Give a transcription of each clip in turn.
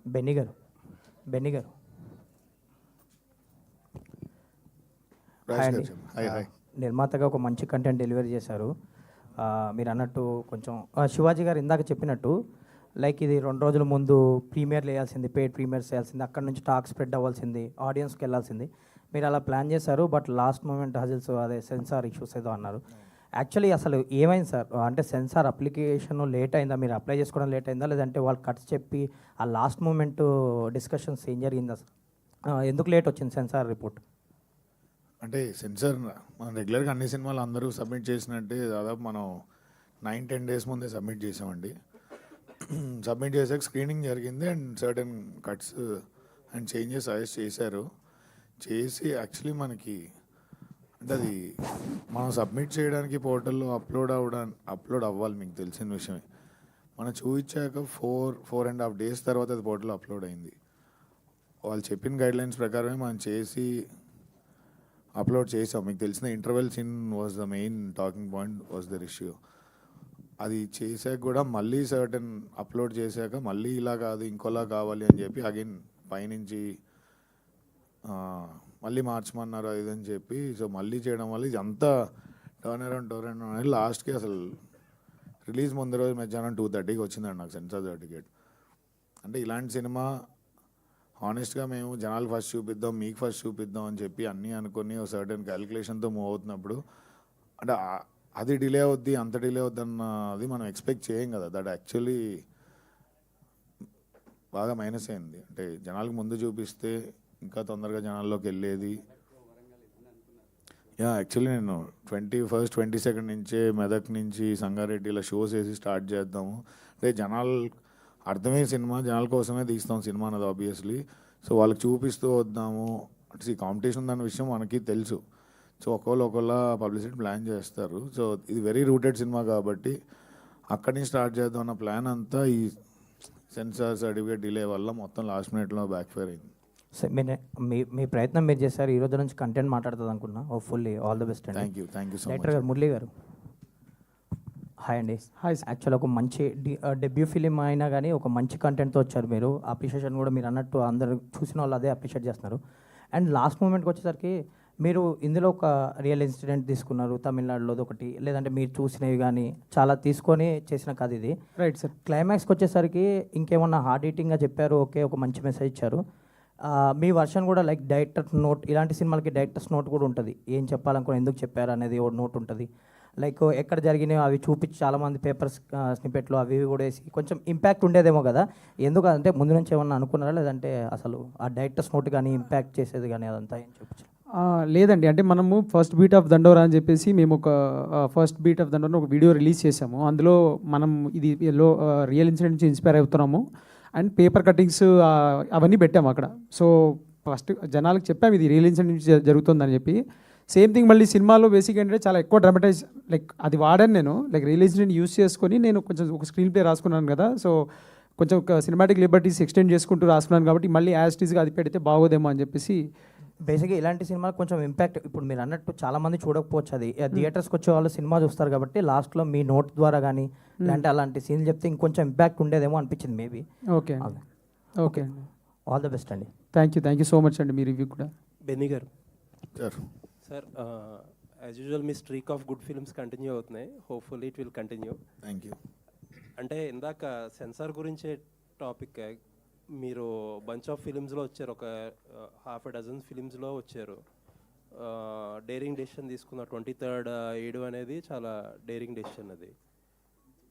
Benny గారు Benny గారు hi అండి. నిర్మాతగా ఒక మంచి కంటెంట్ డెలివరీ చేశారు. మీరు అన్నట్టు కొంచెం శివాజీ గారు ఇందాక చెప్పినట్టు లైక్ ఇది 2 రోజుల ముందు ప్రీమియర్లు వేయాల్సింది, పెయిడ్ ప్రీమియర్స్ వేయాల్సింది, అక్కడ నుంచి టాక్ స్ప్రెడ్ అవ్వాల్సింది, ఆడియన్స్కి వెళ్ళాల్సింది. మీరు అలా ప్లాన్ చేశారు. బట్ లాస్ట్ మూమెంట్ హజిల్స్ అదే సెన్సార్ ఇష్యూస్ ఏదో అన్నారు. యాక్చువల్లీ అసలు ఏమైంది సార్? అంటే సెన్సార్ అప్లికేషన్ లేట్ అయిందా, మీరు అప్లై చేసుకోవడం లేట్ అయిందా, లేదంటే వాళ్ళు కట్స్ చెప్పి ఆ లాస్ట్ మూమెంట్ డిస్కషన్స్ ఏం జరిగిందా సార్? ఎందుకు లేట్ వచ్చింది సెన్సార్ రిపోర్ట్? అంటే సెన్సార్ మనం రెగ్యులర్గా అన్ని సినిమాలు అందరూ సబ్మిట్ చేసినట్టే దాదాపు మనం 9-10 డేస్ ముందే సబ్మిట్ చేసామండి. సబ్మిట్ చేసాక స్క్రీనింగ్ జరిగింది and certain cuts and changes suggest చేశారు. చేసి యాక్చువల్లీ మనకి అంటే అది మనం సబ్మిట్ చేయడానికి పోర్టల్లో అప్లోడ్ అవ్వాలి, మీకు తెలిసిన విషయమే. మనం చూపించాక 4.5 డేస్ తర్వాత అది పోర్టల్లో అప్లోడ్ అయింది. వాళ్ళు చెప్పిన గైడ్లైన్స్ ప్రకారమే మనం చేసి అప్లోడ్ చేసాం. మీకు తెలిసిన interval scene was the main talking point, was their issue. అది చేశాక కూడా మళ్ళీ సర్టెన్ అప్లోడ్ చేశాక మళ్ళీ ఇలా కాదు ఇంకోలా కావాలి అని చెప్పి అగైన్ పైనుంచి మళ్ళీ మార్చమన్నారు అది అని చెప్పి, సో మళ్ళీ చేయడం వల్ల ఇది అంతా టర్న్ అరౌండ్ అనేది లాస్ట్కి అసలు రిలీజ్ ముందు రోజు మధ్యాహ్నం 2:30కి వచ్చిందండి నాకు సెన్సార్ సర్టిఫికేట్. అంటే ఇలాంటి సినిమా హానెస్ట్గా మేము జనాలు ఫస్ట్ చూపిద్దాం, మీకు ఫస్ట్ చూపిద్దాం అని చెప్పి అన్నీ అనుకుని ఒక సర్టెన్ క్యాలిక్యులేషన్తో మూవ్ అవుతున్నప్పుడు అంటే అది డిలే అవుద్ది, అంత డిలే అవుద్ది అన్నది మనం ఎక్స్పెక్ట్ చేయం కదా. దట్ యాక్చువల్లీ బాగా మైనస్ అయింది. అంటే జనాలకు ముందు చూపిస్తే ఇంకా తొందరగా జనాల్లోకి వెళ్ళేది. యాక్చువల్లీ నేను 21st 22nd నుంచే మెదక్ నుంచి సంగారెడ్డి ఇలా షోస్ వేసి స్టార్ట్ చేద్దాము. అంటే జనాలు అర్థమయ్యే సినిమా, జనాల కోసమే తీస్తాం సినిమా అన్నది ఆబ్వియస్లీ. సో వాళ్ళకి చూపిస్తూ వద్దాము. అంటే ఈ కాంపిటీషన్ దాని విషయం మనకి తెలుసు. సో ఒకళ్ళ పబ్లిసిటీ ప్లాన్ చేస్తారు. సో ఇది వెరీ రూటెడ్ సినిమా కాబట్టి అక్కడి నుంచి స్టార్ట్ చేద్దాం అన్న ప్లాన్ అంతా ఈ సెన్సార్ సర్టిఫికేట్ డిలే వల్ల మొత్తం లాస్ట్ మినిట్లో బ్యాక్ ఫైర్ అయింది. సార్ మీ ప్రయత్నం మీరు చేశారు. ఈ రోజు నుంచి కంటెంట్ మాట్లాడుతుంది అనుకున్నా. హోప్ఫుల్లీ ఆల్ ద బెస్ట్ అండి. Thank you so much. Director గారు మురళి గారు హాయ్ అండి. హాయ్. యాక్చువల్ ఒక మంచి డెబ్యూ ఫిలిం అయినా కానీ ఒక మంచి కంటెంట్తో వచ్చారు మీరు. అప్రిషియేషన్ కూడా మీరు అన్నట్టు అందరు చూసిన వాళ్ళు అదే అప్రిషియేట్ చేస్తున్నారు. అండ్ లాస్ట్ మూమెంట్కి వచ్చేసరికి మీరు ఇందులో ఒక రియల్ ఇన్సిడెంట్ తీసుకున్నారు, తమిళనాడులోది ఒకటి, లేదంటే మీరు చూసినవి కానీ చాలా తీసుకొని చేసిన కథ ఇది. Right sir. క్లైమాక్స్కి వచ్చేసరికి ఇంకేమన్నా హార్డ్ హీటింగ్గా చెప్పారు, ఓకే ఒక మంచి మెసేజ్ ఇచ్చారు. మీ వర్షన్ కూడా లైక్ డైరెక్టర్ నోట్, ఇలాంటి సినిమాలకి డైరెక్టర్స్ నోట్ కూడా ఉంటుంది, ఏం చెప్పాలనుకుని ఎందుకు చెప్పారు అనేది ఒక నోట్ ఉంటుంది. లైక్ ఎక్కడ జరిగినాయో అవి చూపించి చాలామంది పేపర్స్ స్నిపెట్లు అవి ఇవి కూడా వేసి కొంచెం ఇంపాక్ట్ ఉండేదేమో కదా. ఎందుకంటే ముందు నుంచి ఏమన్నా అనుకున్నారా, లేదంటే అసలు ఆ డైరెక్టర్స్ నోట్ కానీ ఇంపాక్ట్ చేసేది కానీ అదంతా ఏం చూపించారు? లేదండి, అంటే మనము ఫస్ట్ బీట్ ఆఫ్ దండోరా అని చెప్పేసి మేము ఒక ఫస్ట్ బీట్ ఆఫ్ దండోరా ఒక వీడియో రిలీజ్ చేసాము. అందులో మనం ఇది రియల్ ఇన్సిడెంట్ నుంచి ఇన్స్పైర్ అవుతున్నాము అండ్ పేపర్ కటింగ్స్ అవన్నీ పెట్టాము అక్కడ. సో ఫస్ట్ జనాలకు చెప్పాము ఇది రియల్ ఇన్సిడెంట్ నుంచి జరుగుతుందని చెప్పి. సేమ్ థింగ్ మళ్ళీ సినిమాలో బేసిక్ ఏంటంటే చాలా ఎక్కువ డ్రామటైజ్ లైక్ అది వాడాను నేను. లైక్ రియల్ ఇన్సిడెంట్ యూస్ చేసుకొని నేను కొంచెం ఒక స్క్రీన్ ప్లే రాసుకున్నాను కదా. సో కొంచెం ఒక సినిమాటిక్ లిబర్టీస్ ఎక్స్టెండ్ చేసుకుంటూ రాసుకున్నాను కాబట్టి మళ్ళీ యాజ్ టీజ్గా అది పెడితే బాగోదేమో అని చెప్పేసి. బేసిక్గా ఇలాంటి సినిమాలు కొంచెం ఇంపాక్ట్, ఇప్పుడు మీరు అన్నట్టు చాలామంది చూడకపోవచ్చు, అది థియేటర్స్కి వచ్చే వాళ్ళు సినిమా చూస్తారు కాబట్టి లాస్ట్లో మీ నోట్ ద్వారా కానీ లేదంటే అలాంటి సీన్లు చెప్తే ఇంకొంచెం ఇంపాక్ట్ ఉండేదేమో అనిపించింది maybe. Okay okay, all the best అండి. థ్యాంక్ యూ సో మచ్ అండి మీ రివ్యూ కూడా. Benny garu sir as usual మీ streak of good films continue అవుతున్నాయి. Hopefully it will continue. Thank you. అంటే ఇందాక సెన్సార్ గురించే టాపిక్, మీరు బంచ్ ఆఫ్ ఫిలిమ్స్లో వచ్చారు, ఒక 6 ఫిలిమ్స్లో వచ్చారు. డేరింగ్ డెసిషన్ తీసుకున్న 23rd 7 అనేది చాలా డేరింగ్ డెసిషన్. అది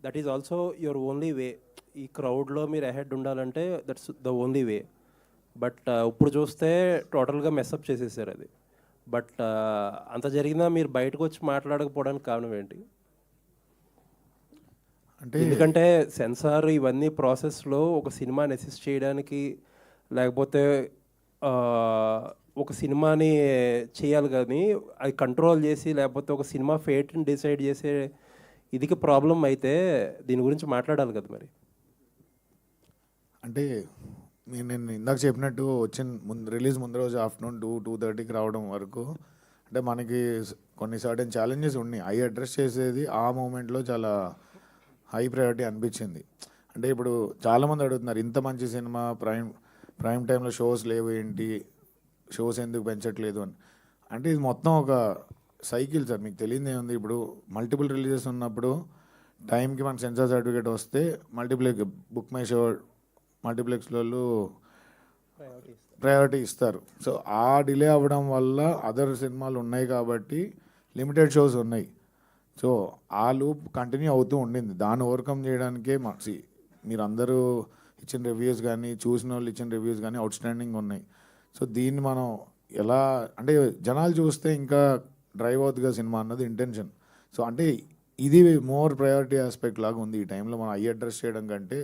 that is also your only way. ఈ క్రౌడ్లో మీరు అహెడ్ ఉండాలంటే that's the only way. But ఇప్పుడు చూస్తే టోటల్గా మెస్అప్ చేసేసారు అది. బట్ అంత జరిగినా మీరు బయటకు వచ్చి మాట్లాడకపోవడానికి కారణం ఏంటి? అంటే ఎందుకంటే సెన్సార్ ఇవన్నీ ప్రాసెస్లో ఒక సినిమాని అసిస్ట్ చేయడానికి, లేకపోతే ఒక సినిమాని చేయాలి కానీ అది కంట్రోల్ చేసి, లేకపోతే ఒక సినిమా ఫేట్ని డిసైడ్ చేసే ఇదికి ప్రాబ్లం అయితే దీని గురించి మాట్లాడాలి కదా మరి. అంటే నేను ఇందాక చెప్పినట్టు రిలీజ్ ముందు రోజు ఆఫ్టర్నూన్ 2-2:30కి రావడం వరకు అంటే మనకి కొన్ని సర్టెన్ ఛాలెంజెస్ ఉన్నాయి. అవి అడ్రస్ చేసేది ఆ మూమెంట్లో చాలా హై ప్రయారిటీ అనిపించింది. అంటే ఇప్పుడు చాలామంది అడుగుతున్నారు, ఇంత మంచి సినిమా ప్రైమ్ టైంలో షోస్ లేవు ఏంటి, షోస్ ఎందుకు పెంచట్లేదు అని. అంటే ఇది మొత్తం ఒక సైకిల్ సార్, మీకు తెలియదు ఏముంది. ఇప్పుడు మల్టిపుల్ రిలీజెస్ ఉన్నప్పుడు టైంకి మనకు సెన్సార్ సర్టిఫికేట్ వస్తే బుక్ మై షో మల్టీప్లెక్స్లలో ప్రయారిటీ ఇస్తారు. సో ఆ డిలే అవ్వడం వల్ల అదర్ సినిమాలు ఉన్నాయి కాబట్టి లిమిటెడ్ షోస్ ఉన్నాయి. సో ఆ లూప్ కంటిన్యూ అవుతూ ఉండింది. దాన్ని ఓవర్కమ్ చేయడానికే మీరు అందరూ ఇచ్చిన రివ్యూస్ కానీ, చూసిన వాళ్ళు ఇచ్చిన రివ్యూస్ కానీ అవుట్ స్టాండింగ్ ఉన్నాయి. సో దీన్ని మనం ఎలా అంటే జనాలు చూస్తే ఇంకా డ్రైవ్ అవుతుందిగా సినిమా అన్నది ఇంటెన్షన్. సో అంటే ఇది మోర్ ప్రయారిటీ ఆస్పెక్ట్ లాగా ఉంది. ఈ టైంలో మనం అడ్రస్ చేయడం కంటే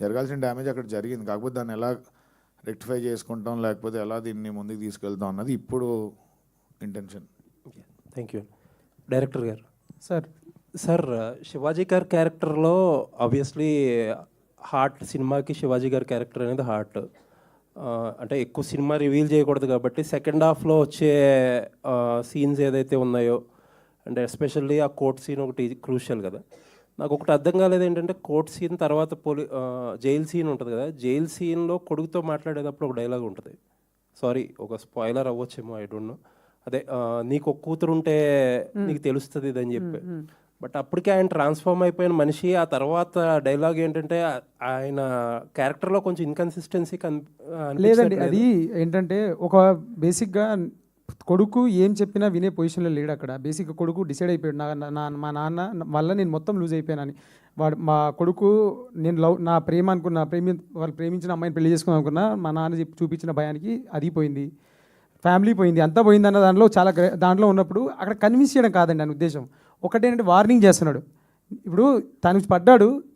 జరగాల్సిన డ్యామేజ్ అక్కడ జరిగింది, కాకపోతే దాన్ని ఎలా రెక్టిఫై చేసుకుంటాం, లేకపోతే ఎలా దీన్ని ముందుకు తీసుకెళ్తాం అన్నది ఇప్పుడు ఇంటెన్షన్. Thank you. డైరెక్టర్ గారు. సార్ శివాజీ గారి క్యారెక్టర్లో ఆబ్వియస్లీ హార్ట్, సినిమాకి శివాజీ గారి క్యారెక్టర్ అనేది హార్ట్. అంటే ఎక్కువ సినిమా రివీల్ చేయకూడదు కాబట్టి సెకండ్ హాఫ్లో వచ్చే సీన్స్ ఏదైతే ఉన్నాయో, అంటే ఎస్పెషల్లీ ఆ కోర్ట్ సీన్ ఒకటి క్రూషియల్ కదా. నాకు ఒకటి అర్థం కాలేదు ఏంటంటే, కోర్ట్ సీన్ తర్వాత జైల్ సీన్ ఉంటుంది కదా, జైల్ సీన్లో కొడుకుతో మాట్లాడేటప్పుడు ఒక డైలాగ్ ఉంటుంది. సారీ, ఒక స్పాయిలర్ అవ్వచ్చేమో, ఐ డోంట్ నో. అదే నీకు ఒక కూతురు ఉంటే నీకు తెలుస్తుంది ఇదని చెప్పి. బట్ అప్పటికే ఆయన ట్రాన్స్ఫార్మ్ అయిపోయిన మనిషి. ఆ తర్వాత డైలాగ్ ఏంటంటే ఆయన క్యారెక్టర్లో కొంచెం ఇన్కన్సిస్టెన్సీ లేదండి. అది ఏంటంటే ఒక బేసిక్గా కొడుకు ఏం చెప్పినా వినే పొజిషన్లో లేడు అక్కడ. బేసిక్గా కొడుకు డిసైడ్ అయిపోయాడు, మా నాన్న వల్ల నేను మొత్తం లూజ్ అయిపోయానని. మా కొడుకు నేను నా ప్రేమ అనుకున్న వాళ్ళు ప్రేమించిన అమ్మాయిని పెళ్లి చేసుకుందాం అనుకున్నా, మా నాన్న చూపించిన భయానికి అది పోయింది, ఫ్యామిలీ పోయింది, అంతా పోయింది అన్న దాంట్లో దాంట్లో ఉన్నప్పుడు అక్కడ కన్విన్స్ చేయడం కాదండి నా ఉద్దేశం. ఒకటేంటంటే వార్నింగ్ చేస్తున్నాడు. ఇప్పుడు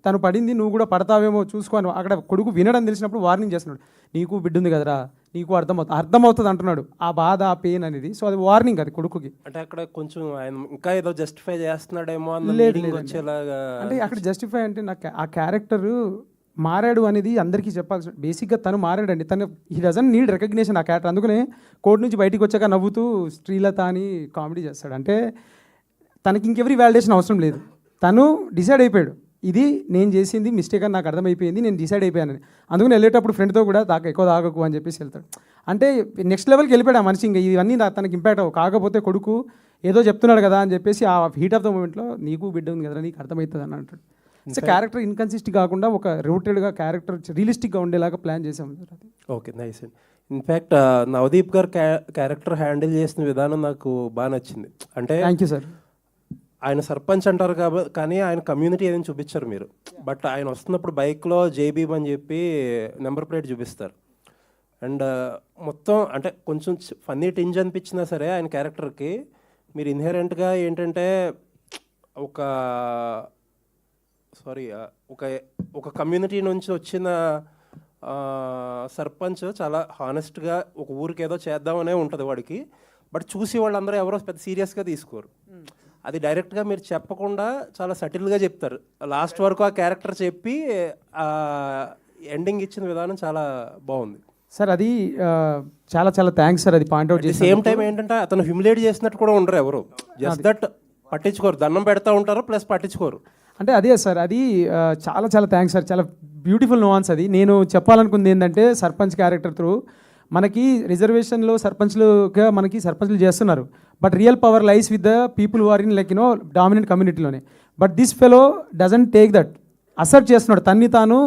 తను పడింది, నువ్వు కూడా పడతావేమో చూసుకోని అక్కడ కొడుకు వినడం తెలిసినప్పుడు వార్నింగ్ చేస్తున్నాడు. నీకు బిడ్డ ఉంది కదరా, నీకు అర్థమవుతుంది అంటున్నాడు, ఆ బాధ, ఆ పెయిన్ అనేది. సో అది వార్నింగ్, అది కొడుకుకి. అంటే అక్కడ కొంచెం ఆయన ఇంకా ఏదో జస్టిఫై చేస్తున్నాడేమో వచ్చేలాగా. అంటే అక్కడ జస్టిఫై అంటే నాకు ఆ క్యారెక్టర్ మారాడు అనేది అందరికీ చెప్పాల్సి. బేసిక్గా తను మారాడండి, తను హీ డజన్ నీడ్ రికగ్నిషన్ ఆ క్యారెక్టర్. అందుకనే కోర్టు నుంచి బయటికి వచ్చాక నవ్వుతూ శ్రీలత అని కామెడీ చేస్తాడు. అంటే తనకి ఇంకెవరి వ్యాలిడేషన్ అవసరం లేదు, తను డిసైడ్ అయిపోయాడు, ఇది నేను చేసింది మిస్టేక్ అని నాకు అర్థమైపోయింది, నేను డిసైడ్ అయిపోయానని. అందుకని వెళ్ళేటప్పుడు ఫ్రెండ్తో కూడా ఎక్కువ తాగకు అని చెప్పేసి వెళ్తాడు. అంటే నెక్స్ట్ లెవెల్కి వెళ్ళిపోయాడు ఆ మనిషి. ఇంకా ఇవన్నీ తనకి ఇంపాక్ట్ అవ్వవు. కాకపోతే కొడుకు ఏదో చెప్తున్నాడు కదా అని చెప్పేసి ఆ హీట్ ఆఫ్ ద మూమెంట్లో నీకు బిడ్డ ఉంది కదా, నీకు అర్థమవుతుంది అని అంటాడు. సో క్యారెక్టర్ ఇన్కన్సిస్ట్ కాకుండా ఒక రూటెడ్గా క్యారెక్టర్ రియలిస్టిక్గా ఉండేలాగా ప్లాన్ చేసాము. Okay, nice. ఇన్ఫ్యాక్ట్ నవదీప్ గారు క్యారెక్టర్ హ్యాండిల్ చేసిన విధానం నాకు బాగా నచ్చింది. అంటే థ్యాంక్ యూ సార్. ఆయన సర్పంచ్ అంటారు కాబట్టి, కానీ ఆయన కమ్యూనిటీ ఏదైనా చూపించారు మీరు. బట్ ఆయన వస్తున్నప్పుడు బైక్లో జేబీబ్ అని చెప్పి నెంబర్ ప్లేట్ చూపిస్తారు. అండ్ మొత్తం అంటే కొంచెం ఫన్నీ టింజ్ అనిపించినా సరే ఆయన క్యారెక్టర్కి మీరు ఇన్హెరెంట్గా ఏంటంటే ఒక కమ్యూనిటీ నుంచి వచ్చిన సర్పంచ్ చాలా హానెస్ట్గా ఒక ఊరికి ఏదో చేద్దామనే ఉంటుంది వాడికి. బట్ చూసి వాళ్ళందరూ ఎవరో పెద్ద సీరియస్గా తీసుకోరు. అది డైరెక్ట్గా మీరు చెప్పకుండా చాలా సటిల్గా చెప్తారు. లాస్ట్ వరకు ఆ క్యారెక్టర్ చెప్పి ఎండింగ్ ఇచ్చిన విధానం చాలా బాగుంది సార్. అది చాలా చాలా థ్యాంక్స్ సార్. అది పాయింట్అవుట్ చేసి సేమ్ టైం ఏంటంటే అతను హ్యూమిలేట్ చేసినట్టు కూడా ఉండరు ఎవరు, జస్ట్ దట్ పట్టించుకోరు, దండం పెడతా ఉంటారు ప్లస్ పట్టించుకోరు. అంటే అదే సార్, అది చాలా చాలా థ్యాంక్స్ సార్. చాలా బ్యూటిఫుల్ నోవాన్స్. అది నేను చెప్పాలనుకుంది ఏంటంటే, సర్పంచ్ క్యారెక్టర్ త్రూ మనకి రిజర్వేషన్లో సర్పంచ్లుగా మనకి సర్పంచ్లు చేస్తున్నారు. But real power lies with the people who are in like dominant కమ్యూనిటీలోనే. But this fellow doesn't take that, assert చేస్తున్నాడు తన్ని తాను.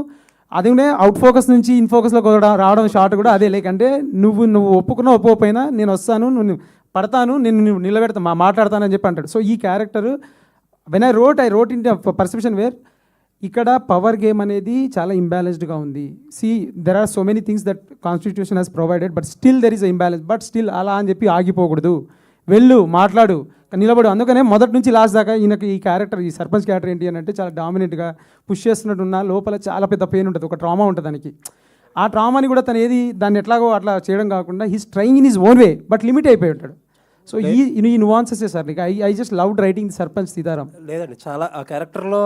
అదే అవుట్ ఫోకస్ నుంచి ఇన్ ఫోకస్లో రావడం షార్ట్ కూడా అదే. లైక్ అంటే నువ్వు ఒప్పుకోకపోయినా నేను వస్తాను, నువ్వు పడతాను, నేను నిలబెడతా, మాట్లాడతానని చెప్పి అంటాడు. సో ఈ character when I wrote in the perception where ఇక్కడ పవర్ గేమ్ అనేది చాలా ఇంబ్యాలెన్స్డ్గా ఉంది. There are so many things that constitution has provided, but still there is a imbalance. But still అలా అని చెప్పి ఆగిపోకూడదు, వెళ్ళు, మాట్లాడు, నిలబడు. అందుకనే మొదటి నుంచి లాస్ట్ దాకా ఈయనకి ఈ క్యారెక్టర్, ఈ సర్పంచ్ క్యారెక్టర్ ఏంటి అని అంటే చాలా డామినెంట్గా పుష్ చేస్తున్నట్టున్న లోపల చాలా పెద్ద పెయిన్ ఉంటుంది, ఒక ట్రామా ఉంటుంది దానికి. ఆ ట్రామాని కూడా తను దాన్ని ఎట్లాగో అట్లా చేయడం కాకుండా he's trying in his own way, but limit అయిపోయి ఉంటాడు. సో ఈ nuances sir, I just loved writing sarpanch Sitaram. లేదండి, చాలా ఆ క్యారెక్టర్లో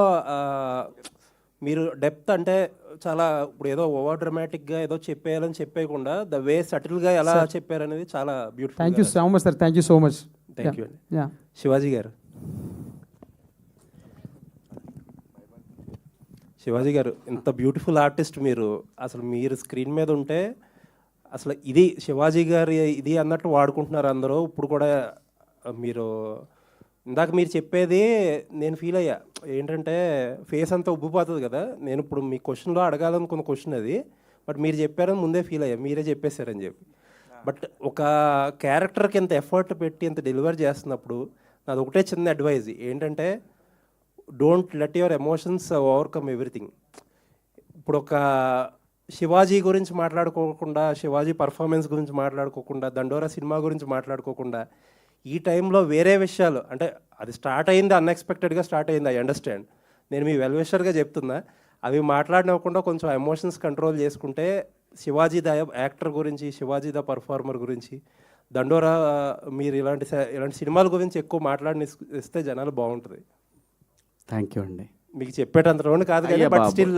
మీరు డెప్త్ అంటే చాలా, ఇప్పుడు ఏదో ఓవర్ డ్రామాటిక్గా ఏదో చెప్పేయాలని చెప్పేయకుండా ద వే సటిల్గా ఎలా చెప్పారనేది చాలా beautiful. Thank you so much sir, thank you so much. Thank you అండి. శివాజీ గారు. శివాజీ గారు ఇంత బ్యూటిఫుల్ ఆర్టిస్ట్ మీరు స్క్రీన్ మీద ఉంటే అసలు ఇది శివాజీ గారి ఇది అన్నట్టు వాడుకుంటున్నారు అందరూ. ఇప్పుడు కూడా మీరు ఇందాక మీరు చెప్పేది నేను ఫీల్ అయ్యా, ఏంటంటే ఫేస్ అంతా ఉబ్బిపోతుంది కదా. నేను ఇప్పుడు మీ క్వశ్చన్లో అడగాలనుకున్న క్వశ్చన్ అది, బట్ మీరు చెప్పారని ముందే ఫీల్ అయ్యా, మీరే చెప్పేశారని చెప్పి. బట్ ఒక క్యారెక్టర్కి ఎంత ఎఫర్ట్ పెట్టి ఎంత డెలివర్ చేస్తున్నప్పుడు నాది ఒకటే చిన్న అడ్వైజ్ ఏంటంటే, don't let your emotions overcome everything. ఇప్పుడు ఒక శివాజీ గురించి మాట్లాడుకోకుండా, శివాజీ పర్ఫార్మెన్స్ గురించి మాట్లాడుకోకుండా, దండోరా సినిమా గురించి మాట్లాడుకోకుండా, ఈ టైంలో వేరే విషయాలు, అంటే అది స్టార్ట్ అయింది అన్ఎక్స్పెక్టెడ్గా స్టార్ట్ అయింది, ఐ అండర్స్టాండ్. నేను మీ వెల్ విషర్గా చెప్తున్నా, అవి మాట్లాడినకుండా కొంచెం ఎమోషన్స్ కంట్రోల్ చేసుకుంటే శివాజీ ద యాక్టర్ గురించి, శివాజీ ద పర్ఫార్మర్ గురించి, దండోరా మీరు ఇలాంటి సినిమాల గురించి ఎక్కువ ఇస్తే జనాలు బాగుంటుంది. థ్యాంక్ యూ అండి. మీకు చెప్పేటంత రోడ్ కాదు కానీ బట్ స్టిల్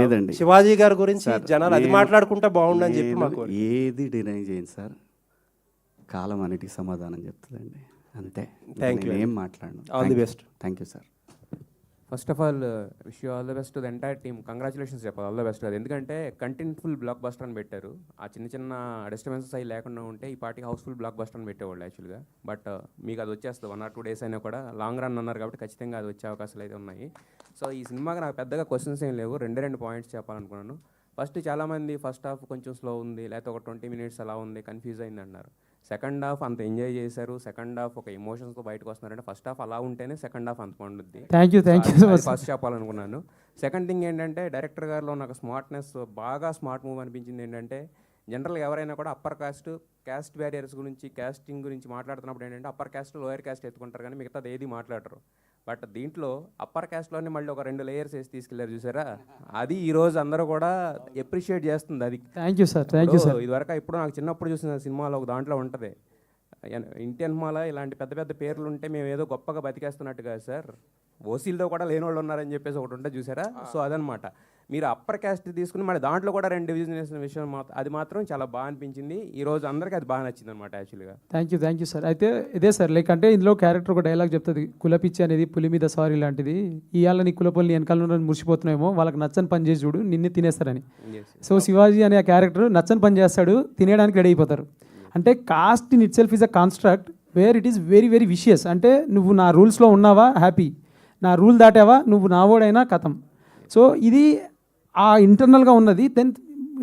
లేదండి, శివాజీ గారి గురించి జనాలు అది మాట్లాడుకుంటే బాగుండని చెప్పి మాకు ఏది డినై చేయండి సార్, కాలం అన్నిటికి సమాధానం చెప్తుందండి, అంతే. థ్యాంక్ యూ, ఏం మాట్లాడను. All the best. Thank you sir. First of all wish you all the best to the entire team. Congratulations చెప్పాలి, ఆల్ ద బెస్ట్. అది ఎందుకంటే కంటెంట్ఫుల్ బ్లాక్ బస్టర్ అని పెట్టారు. ఆ చిన్న చిన్న డిస్టర్బెన్సెస్ అవి లేకుండా ఉంటే ఈ పార్టీకి హౌస్ఫుల్ బ్లాక్ బస్టర్ అని పెట్టేవాళ్ళు యాక్చువల్గా. బట్ మీకు అది వచ్చేస్తుంది 1 or 2 days అయినా కూడా. లాంగ్ రన్ అన్నారు కాబట్టి ఖచ్చితంగా అది వచ్చే అవకాశాలు అయితే ఉన్నాయి. సో ఈ సినిమాకి నాకు పెద్దగా క్వశ్చన్స్ ఏం లేవు, 2 పాయింట్స్ చెప్పాలనుకున్నాను. ఫస్ట్ చాలామంది ఫస్ట్ హాఫ్ కొంచెం స్లో ఉంది, లేకపోతే ఒక 20 minutes అలా ఉంది, కన్ఫ్యూజ్ అయింది అన్నారు. సెకండ్ హాఫ్ అంత ఎంజాయ్ చేశారు, సెకండ్ హాఫ్ ఒక ఎమోషన్స్తో బయటకు వస్తున్నారంటే ఫస్ట్ హాఫ్ అలా ఉంటేనే సెకండ్ హాఫ్ అంత పండుద్ది. థ్యాంక్ యూ ఫస్ట్ చెప్పాలనుకున్నాను. సెకండ్ థింగ్ ఏంటంటే డైరెక్టర్ గారిలో నాకు స్మార్ట్నెస్, బాగా స్మార్ట్ మూవ్ అనిపించింది ఏంటంటే, జనరల్గా ఎవరైనా కూడా అప్పర్ క్యాస్ట్ బ్యారియర్స్ గురించి, క్యాస్టింగ్ గురించి మాట్లాడుతున్నప్పుడు ఏంటంటే అప్పర్ క్యాస్ట్ లోయర్ క్యాస్ట్ ఎత్తుకుంటారు కానీ మిగతాది ఏది మాట్లాడరు. బట్ దీంట్లో అప్పర్ క్యాస్ట్లోనే మళ్ళీ ఒక 2 layers వేసి తీసుకెళ్లారు చూసారా, అది ఈరోజు అందరూ కూడా ఎప్రిషియేట్ చేస్తుంది. అది thank you sir, thank you sir. ఇదివరకు ఇప్పుడు నాకు చిన్నప్పుడు చూసిన సినిమాలో ఒక దాంట్లో ఉంటుంది, ఇండియన్ సినిమాలో ఇలాంటి పెద్ద పెద్ద పేర్లు ఉంటే మేము ఏదో గొప్పగా బతికేస్తున్నట్టు కాదు సార్, ఓసీలతో కూడా లేని వాళ్ళు ఉన్నారని చెప్పేసి ఒకటి ఉంటే చూసారా. సో అదనమాట, మీరు అప్పర్ క్యాస్ట్ తీసుకుని మళ్ళీ దాంట్లో కూడా 2 division వేసిన విషయం అది మాత్రం చాలా బాగా అనిపించింది. ఈ రోజు అందరికీ అది బాగా నచ్చింది అనమాట యాక్చువల్గా. Thank you sir. అయితే ఇదే సార్, లైక్ అంటే ఇందులో క్యారెక్టర్ ఒక డైలాగ్ చెప్తుంది, కులపిచ్చి అనేది పులి మీద సారీ లాంటిది, ఇవాళ నీ కులపల్ని వెనకాల మురిసిపోతున్నాయేమో, వాళ్ళకి నచ్చని పని చేసి చూడు, నిన్ను తినేస్తారని. సో శివాజీ అనే ఆ క్యారెక్టర్ నచ్చని పని చేస్తాడు, తినేయడానికి రెడీ అయిపోతారు. అంటే caste in itself is a construct where it is very very vicious. అంటే నువ్వు నా రూల్స్లో ఉన్నావా హ్యాపీ, నా రూల్ దాటావా నువ్వు నావోడైనా కథం. సో ఇది ఆ ఇంటర్నల్గా ఉన్నది.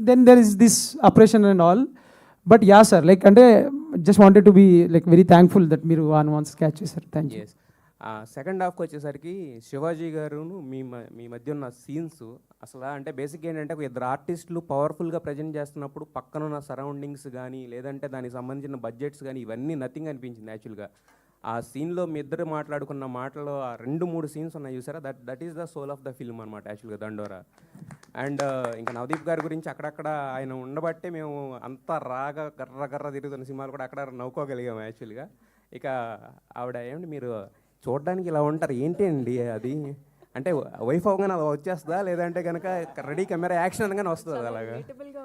Then there is this oppression and all. But ya sir, like అంటే just wanted to be like very thankful that మీరు వన్స్ క్యాచ్ చేశారు. Thank you. సెకండ్ హాఫ్కి వచ్చేసరికి శివాజీ గారును మీ మధ్య ఉన్న సీన్స్ అసలు అంటే బేసిక్ ఏంటంటే, ఒక 2 ఆర్టిస్టులు పవర్ఫుల్గా ప్రజెంట్ చేస్తున్నప్పుడు పక్కనున్న సరౌండింగ్స్ కానీ లేదంటే దానికి సంబంధించిన బడ్జెట్స్ కానీ ఇవన్నీ నథింగ్ అనిపించింది యాక్చువల్గా. ఆ సీన్లో మీ ఇద్దరు మాట్లాడుకున్న మాటలో ఆ 2-3 సీన్స్ ఉన్నాయి చూసారా, that is the soul of the film అనమాట యాక్చువల్గా దండోరా. అండ్ ఇంకా నవదీప్ గారి గురించి అక్కడక్కడ ఆయన ఉండబట్టే మేము అంత రాగా గర్ర తిరుగుతున్న సినిమాలు కూడా అక్కడ నవ్వుకోగలిగాము యాక్చువల్గా. ఇక ఆవిడ ఏమంటే మీరు చూడడానికి ఇలా ఉంటారు ఏంటి అండి అది, అంటే వైఫ్ అవగానే అలా వచ్చేస్తుందా లేదంటే కనుక రెడీ కెమెరా యాక్షన్ అనగానే వస్తుంది అలాగా?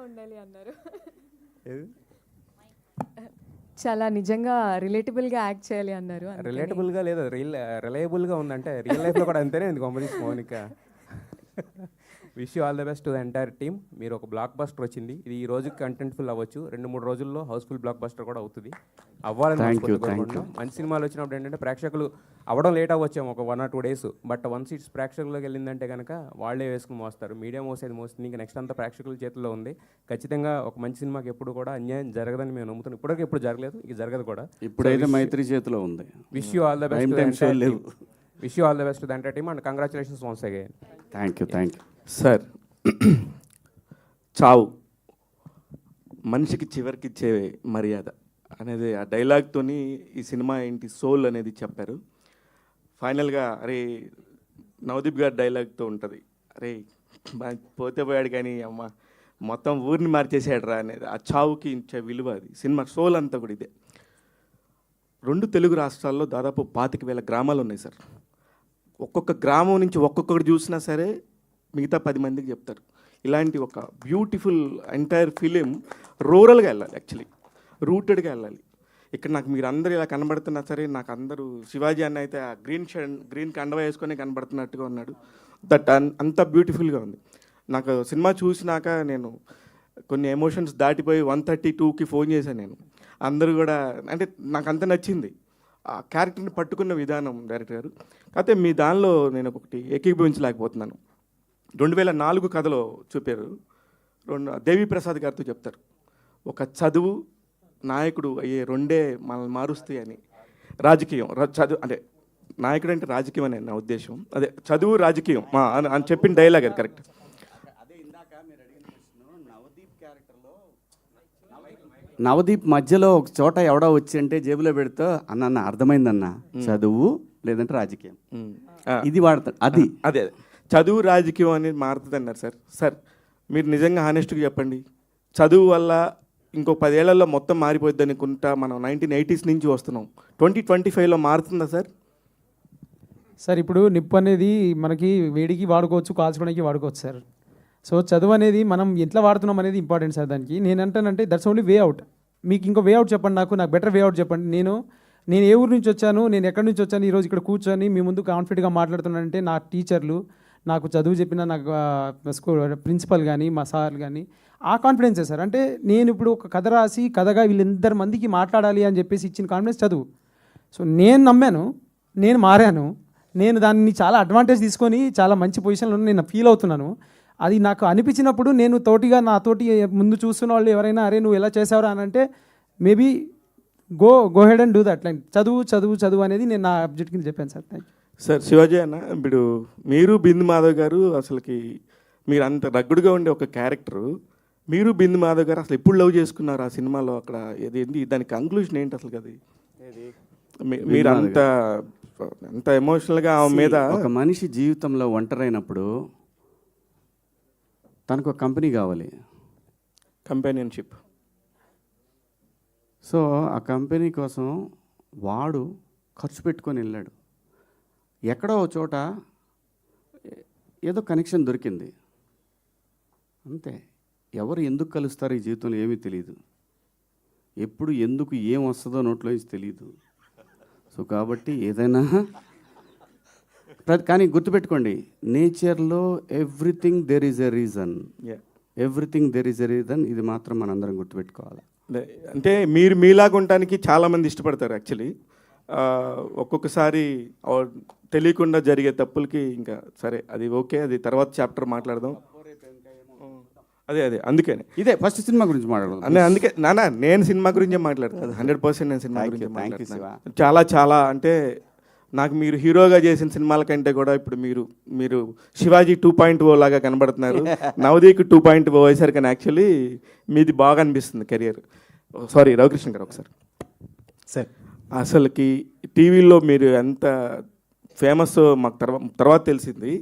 ఉండాలి అన్నారు, చాలా నిజంగా రిలేటబుల్గా యాక్ట్ చేయాలి అన్నారు. రిలేటబుల్గా లేదు, రిలయబుల్గా ఉందంటే రియల్ లైఫ్లో కూడా అంతేనే ఉంది competes Mounika. Wish you all the best to the entire team. మీరు ఒక బ్లాక్ బస్టర్ వచ్చింది, ఇది ఈ రోజు కంటెంట్ఫుల్ అవ్వచ్చు, 2-3 రోజుల్లో హౌస్ఫుల్ బ్లాక్ బస్టర్ కూడా అవుతుంది, అవ్వాలని కోరుకుంటున్నాం. మంచి సినిమాలు వచ్చినప్పుడు ఏంటంటే ప్రేక్షకులు అవ్వడం లేట్ అవ్వచ్చాము ఒక 1 or 2 days, but once it's ప్రేక్షకుల్లోకి వెళ్ళిందంటే కనుక వాళ్ళే వేసుకుని మోస్తారు. మీడియా మోస్తుంది, ఇంకా నెక్స్ట్ అంతా ప్రేక్షకుల చేతుల్లో ఉంది. ఖచ్చితంగా ఒక మంచి సినిమాకి ఎప్పుడు కూడా అన్యాయం జరగదని మేము నమ్ముతున్నాం. ఇప్పటికీ ఎప్పుడు జరగలేదు, ఇక జరగదు కూడా. ఇప్పుడైతే మైత్రి చేతిలో ఉంది. Wish you all the best, wish you all the best to the entire team and congratulations once again. Thank you. Sir, చావు మనిషికి చివరికి ఇచ్చే మర్యాద అనేది ఆ డైలాగ్తోని ఈ సినిమా ఏంటి సోల్ అనేది చెప్పారు. ఫైనల్గా అరే నవదీప్ గారి డైలాగ్తో ఉంటుంది, అరే పోతే పోయాడు కానీ అమ్మ మొత్తం ఊరిని మార్చేసాడు రా అనేది, ఆ చావుకి ఇచ్చే విలువ అది సినిమా సోల్ అంతా కూడా ఇదే. 2 తెలుగు రాష్ట్రాల్లో దాదాపు 25,000 గ్రామాలు ఉన్నాయి సార్. ఒక్కొక్క గ్రామం నుంచి ఒక్కొక్కటి చూసినా సరే మిగతా 10 మందికి చెప్తారు. ఇలాంటి ఒక బ్యూటిఫుల్ ఎంటైర్ ఫిలిం రూరల్గా వెళ్ళాలి, యాక్చువల్లీ రూటెడ్గా వెళ్ళాలి. ఇక్కడ నాకు మీరు అందరూ ఇలా కనబడుతున్నా సరే నాకు అందరూ శివాజీ అన్న అయితే ఆ గ్రీన్ కండవ వేసుకొని కనబడుతున్నట్టుగా ఉన్నాడు. అంత బ్యూటిఫుల్గా ఉంది. నాకు సినిమా చూసినాక నేను కొన్ని ఎమోషన్స్ దాటిపోయి 132కి ఫోన్ చేశాను నేను. అందరూ కూడా అంటే నాకు అంత నచ్చింది ఆ క్యారెక్టర్ని పట్టుకున్న విధానం డైరెక్టర్ గారు. కాకపోతే మీ దానిలో నేను ఒకటి ఏకీభవించలేకపోతున్నాను. 2004 కథలో చూపారు, దేవి ప్రసాద్ గారితో చెప్తారు, ఒక చదువు నాయకుడు అయ్యే రెండే మనల్ని మారుస్తాయి అని. రాజకీయం చదువు అంటే నాయకుడు అంటే రాజకీయం అని నా ఉద్దేశం. అదే చదువు రాజకీయం అని చెప్పిన డైలాగ్ అది కరెక్ట్. నవదీప్ మధ్యలో ఒక చోట ఎవడో వచ్చి అంటే జేబులో పెడితే అన్న అర్థమైందన్న, చదువు లేదంటే రాజకీయం ఇది వాడతాడు. అది అదే చదువు రాజకీయం అనేది మారుతుంది అన్నారు సార్. సార్ మీరు నిజంగా హానెస్ట్గా చెప్పండి, చదువు వల్ల ఇంకో 10 ఏళ్లలో మొత్తం మారిపోద్ది అనుకుంటా మనం 1980s నుంచి వస్తున్నాం, 2025లో మారుతుందా సార్? సార్ ఇప్పుడు నిప్పు అనేది మనకి వేడికి వాడుకోవచ్చు, కాల్చుకోవడానికి వాడుకోవచ్చు సార్. సో చదువు అనేది మనం ఎట్లా వాడుతున్నాం అనేది ఇంపార్టెంట్ సార్. దానికి నేను అంటానంటే దట్స్ ఓన్లీ వే అవుట్. మీకు ఇంకో వే అవుట్ చెప్పండి, నాకు బెటర్ వే అవుట్ చెప్పండి. నేను ఏ ఊరు నుంచి వచ్చాను, నేను ఎక్కడి నుంచి వచ్చాను, ఈరోజు ఇక్కడ కూర్చొని మీ ముందు కాన్ఫిడెంట్గా మాట్లాడుతున్నానంటే నా టీచర్లు, నాకు చదువు చెప్పిన నాకు స్కూల్ ప్రిన్సిపల్ కానీ మా సార్ కానీ ఆ కాన్ఫిడెన్సే సార్. అంటే నేను ఇప్పుడు ఒక కథ రాసి కథగా వీళ్ళందరి మందికి మాట్లాడాలి అని చెప్పేసి ఇచ్చిన కాన్ఫిడెన్స్ చదువు. సో నేను నమ్మాను, నేను మారాను, నేను దాన్ని చాలా అడ్వాంటేజ్ తీసుకొని చాలా మంచి పొజిషన్లో నేను ఫీల్ అవుతున్నాను. అది నాకు అనిపించినప్పుడు నేను నాతోటి ముందు చూస్తున్న వాళ్ళు ఎవరైనా అరే నువ్వు ఎలా చేసావురా అని అంటే maybe go head and do that. Like చదువు అనేది నేను నా అబ్జెక్ట్ కింద చెప్పాను sir. Thank you sir. Shivaji అన్న, ఇప్పుడు మీరు బిందు మాధవ్ గారు అసలుకి మీరు అంత రగ్గుడుగా ఉండే ఒక క్యారెక్టరు, మీరు బిందు మాధవ్ గారు అసలు ఎప్పుడు లవ్ చేసుకున్నారు ఆ సినిమాలో? అక్కడ ఏంటి దాని కంక్లూషన్ ఏంటి అసలు? అది మీరు అంత ఎమోషనల్గా ఆమె మీద. ఒక మనిషి జీవితంలో ఒంటరైనప్పుడు తనకు ఒక కంపెనీ కావాలి, కంపానియన్షిప్. సో ఆ కంపెనీ కోసం వాడు ఖర్చు పెట్టుకొని వెళ్ళాడు. ఎక్కడో ఒక చోట ఏదో కనెక్షన్ దొరికింది అంతే. ఎవరు ఎందుకు కలుస్తారు ఈ జీవితంలో ఏమీ తెలియదు. ఎప్పుడు ఎందుకు ఏం వస్తుందో నోట్లో నుంచి తెలియదు. సో కాబట్టి ఏదైనా కానీ గుర్తుపెట్టుకోండి, నేచర్లో everything there is a reason, everything there is a reason. ఇది మాత్రం మనందరం గుర్తుపెట్టుకోవాలి. అంటే మీరు మీలాగా ఉండటానికి చాలామంది ఇష్టపడతారు యాక్చువల్లీ. ఒక్కొక్కసారి తెలియకుండా జరిగే తప్పులకి ఇంకా సరే అది ఓకే, అది తర్వాత చాప్టర్ మాట్లాడదాం. అదే అందుకని ఇదే ఫస్ట్ సినిమా గురించి మాట్లాడదాం. అందుకే నేను సినిమా గురించే మాట్లాడతాను. 100% నేను సినిమా గురించి మాట్లాడతాను. చాలా అంటే నాకు మీరు హీరోగా చేసిన సినిమాల కంటే కూడా ఇప్పుడు మీరు శివాజీ 2.0 లాగా కనబడుతున్నారు. నవదీప్ 2.0 అయ్యేసరికి కానీ యాక్చువల్లీ మీది బాగా అనిపిస్తుంది కెరియర్. సారీ రవికృష్ణ గారు ఒకసారి సార్, అసలుకి టీవీలో మీరు ఎంత ఫేమస్ మాకు తర్వాత తెలిసింది.